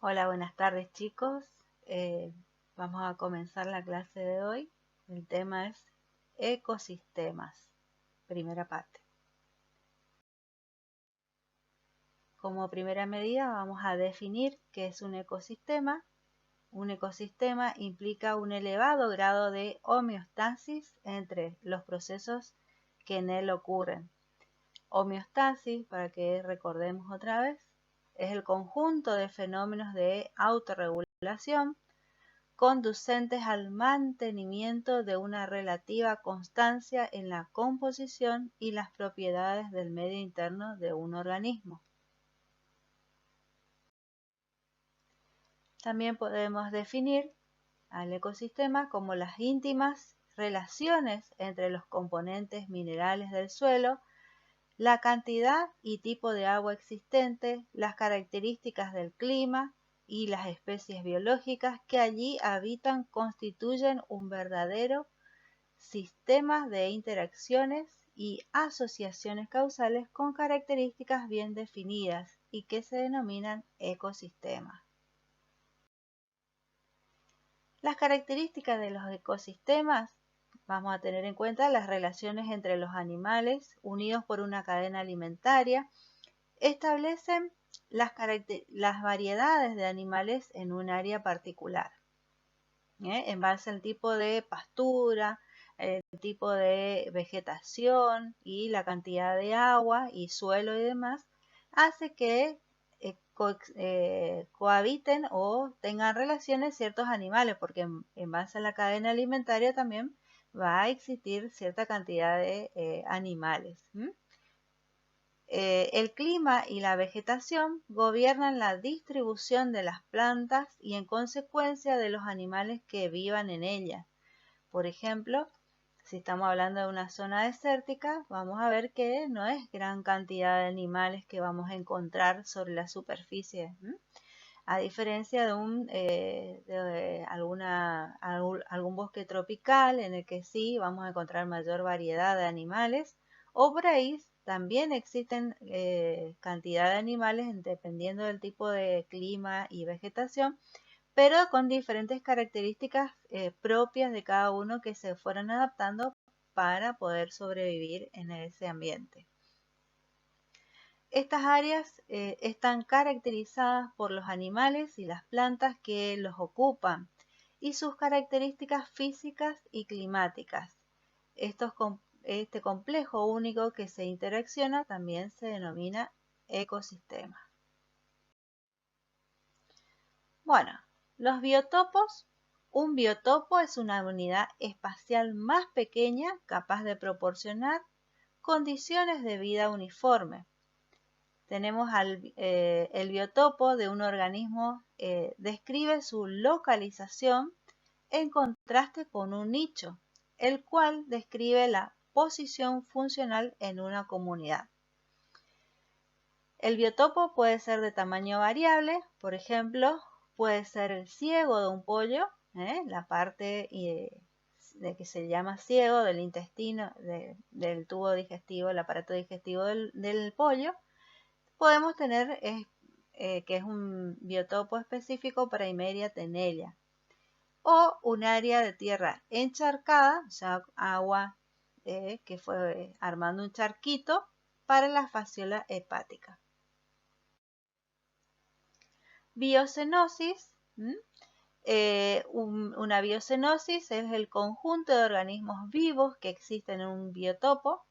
Hola, buenas tardes chicos. Vamos a comenzar la clase de hoy. El tema es ecosistemas, primera parte. Como primera medida vamos a definir qué es un ecosistema. Un ecosistema implica un elevado grado de homeostasis entre los procesos que en él ocurren. Homeostasis, para que recordemos otra vez, es el conjunto de fenómenos de autorregulación conducentes al mantenimiento de una relativa constancia en la composición y las propiedades del medio interno de un organismo. También podemos definir al ecosistema como las íntimas relaciones entre los componentes minerales del suelo, la cantidad y tipo de agua existente, las características del clima y las especies biológicas que allí habitan constituyen un verdadero sistema de interacciones y asociaciones causales con características bien definidas y que se denominan ecosistemas. Las características de los ecosistemas, vamos a tener en cuenta las relaciones entre los animales unidos por una cadena alimentaria, establecen las variedades de animales en un área particular, en base al tipo de pastura, el tipo de vegetación y la cantidad de agua y suelo y demás, hace que cohabiten o tengan relaciones ciertos animales, porque en base a la cadena alimentaria también va a existir cierta cantidad de animales. El clima y la vegetación gobiernan la distribución de las plantas y en consecuencia de los animales que vivan en ellas. Por ejemplo, si estamos hablando de una zona desértica, vamos a ver que no es gran cantidad de animales que vamos a encontrar sobre la superficie, a diferencia de algún bosque tropical en el que sí vamos a encontrar mayor variedad de animales, o por ahí también existen cantidad de animales dependiendo del tipo de clima y vegetación, pero con diferentes características propias de cada uno que se fueron adaptando para poder sobrevivir en ese ambiente. Estas áreas están caracterizadas por los animales y las plantas que los ocupan y sus características físicas y climáticas. Este complejo único que se interacciona también se denomina ecosistema. Bueno, los biotopos. Un biotopo es una unidad espacial más pequeña capaz de proporcionar condiciones de vida uniforme. Tenemos el biotopo de un organismo, describe su localización en contraste con un nicho, el cual describe la posición funcional en una comunidad. El biotopo puede ser de tamaño variable, por ejemplo, puede ser el ciego de un pollo, la parte de que se llama ciego del intestino, del tubo digestivo, el aparato digestivo del pollo. Podemos tener que es un biotopo específico para Eimeria tenelia, o un área de tierra encharcada, o sea, agua que fue armando un charquito para la fasciola hepática. Biocenosis. Una biocenosis es el conjunto de organismos vivos que existen en un biotopo.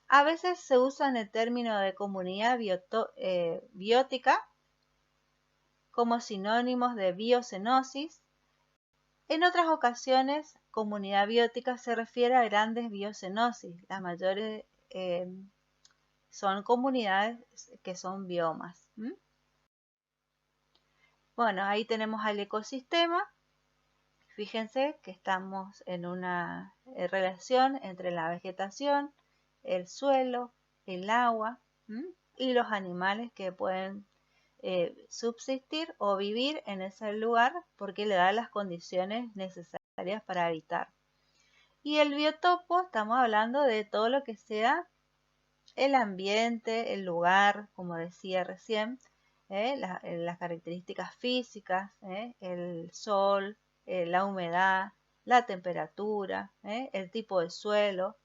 A veces se usa el término de comunidad biótica como sinónimos de biocenosis. En otras ocasiones, comunidad biótica se refiere a grandes biocenosis. Las mayores son comunidades que son biomas. Bueno, ahí tenemos al ecosistema. Fíjense que estamos en una relación entre la vegetación, el suelo, el agua y los animales que pueden subsistir o vivir en ese lugar porque le da las condiciones necesarias para habitar. Y el biotopo, estamos hablando de todo lo que sea el ambiente, el lugar, como decía recién, las características físicas, el sol, la humedad, la temperatura, el tipo de suelo,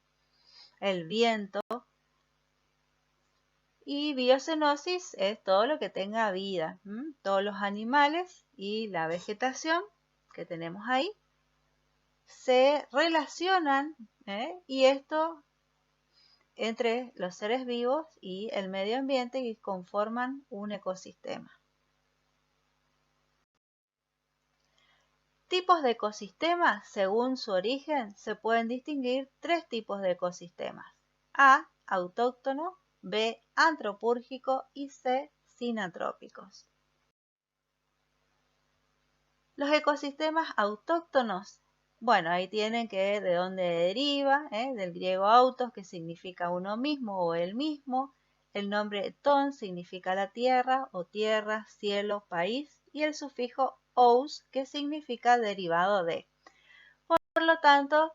el viento. Y biocenosis es todo lo que tenga vida, todos los animales y la vegetación que tenemos ahí se relacionan, y esto entre los seres vivos y el medio ambiente y conforman un ecosistema. Tipos de ecosistemas, según su origen, se pueden distinguir tres tipos de ecosistemas: A, autóctono; B, antropúrgico; y C, sinantrópicos. Los ecosistemas autóctonos, bueno, ahí tienen que de dónde deriva, del griego autos, que significa uno mismo o el mismo. El nombre ton significa la tierra o tierra, cielo, país, y el sufijo ous, que significa derivado de. Por lo tanto,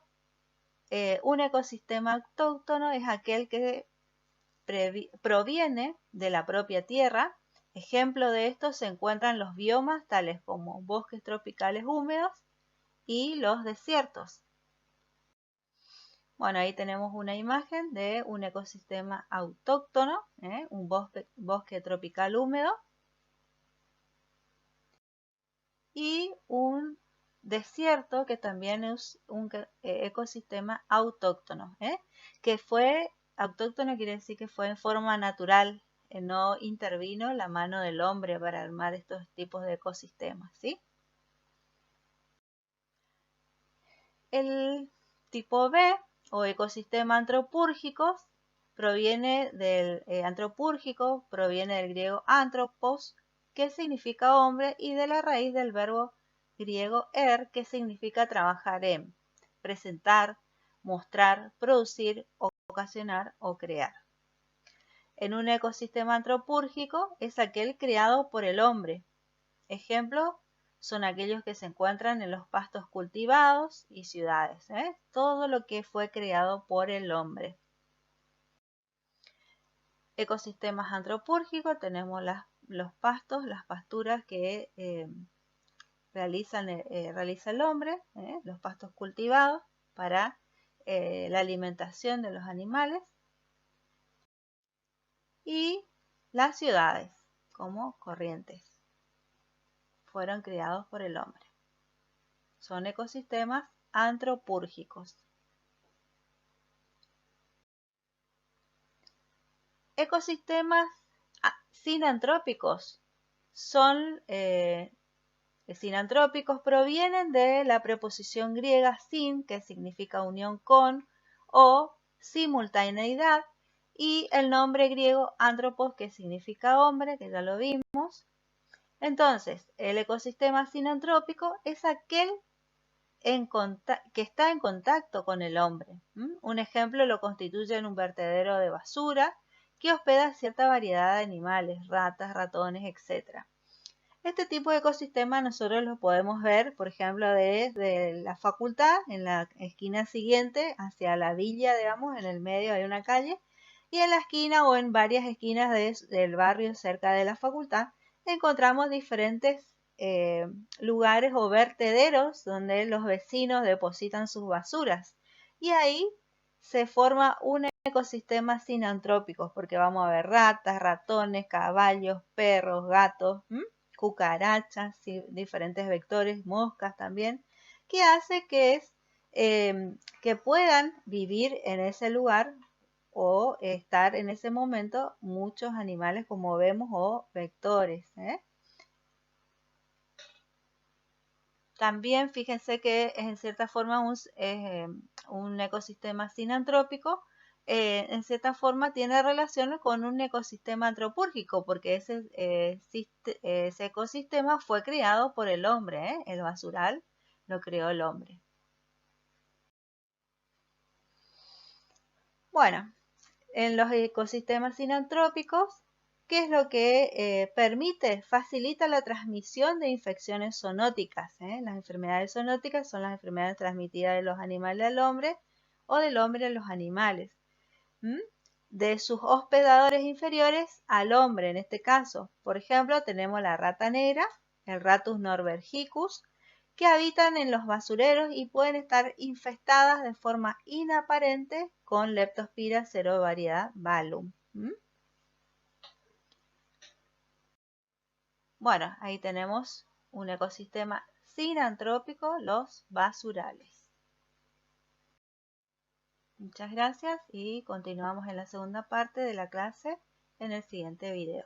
un ecosistema autóctono es aquel que proviene de la propia tierra. Ejemplo de esto se encuentran los biomas tales como bosques tropicales húmedos y los desiertos. Bueno, ahí tenemos una imagen de un ecosistema autóctono, un bosque tropical húmedo y un desierto que también es un ecosistema autóctono, que fue autóctono, quiere decir que fue en forma natural, no intervino la mano del hombre para armar estos tipos de ecosistemas, ¿sí? El tipo B o ecosistema antropúrgico proviene del griego anthropos, que significa hombre, y de la raíz del verbo griego que significa trabajar en, presentar, mostrar, producir, ocasionar o crear. En un ecosistema antropúrgico es aquel creado por el hombre. Ejemplo son aquellos que se encuentran en los pastos cultivados y ciudades, todo lo que fue creado por el hombre. Ecosistemas antropúrgicos, tenemos los pastos, las pasturas que realiza el hombre, los pastos cultivados para la alimentación de los animales, y las ciudades como corrientes fueron creados por el hombre. Son ecosistemas antropúrgicos. Ecosistemas sinantrópicos sinantrópicos provienen de la preposición griega sin, que significa unión con o simultaneidad, y el nombre griego antropos, que significa hombre, que ya lo vimos. Entonces, el ecosistema sinantrópico es aquel que está en contacto con el hombre. Un ejemplo lo constituye un vertedero de basura que hospeda cierta variedad de animales, ratas, ratones, etc. Este tipo de ecosistema nosotros lo podemos ver, por ejemplo, desde la facultad, en la esquina siguiente, hacia la villa, digamos, en el medio hay una calle, y en la esquina o en varias esquinas del barrio cerca de la facultad encontramos diferentes lugares o vertederos donde los vecinos depositan sus basuras. Y ahí se forma un ecosistema sinantrópico, porque vamos a ver ratas, ratones, caballos, perros, gatos, cucarachas, diferentes vectores, moscas también, que hace que puedan vivir en ese lugar o estar en ese momento muchos animales, como vemos, o vectores. También fíjense que es en cierta forma un ecosistema sinantrópico, en cierta forma tiene relación con un ecosistema antropúrgico, porque ese ecosistema fue creado por el hombre, el basural lo creó el hombre. Bueno, en los ecosistemas sinantrópicos, ¿qué es lo que permite? Facilita la transmisión de infecciones zoonóticas. Las enfermedades zoonóticas son las enfermedades transmitidas de los animales al hombre o del hombre a los animales. de sus hospedadores inferiores al hombre en este caso. Por ejemplo, tenemos la rata negra, el Ratus norbergicus, que habitan en los basureros y pueden estar infestadas de forma inaparente con Leptospira cerovariedad Balum. Bueno, ahí tenemos un ecosistema sinantrópico, los basurales. Muchas gracias y continuamos en la segunda parte de la clase en el siguiente video.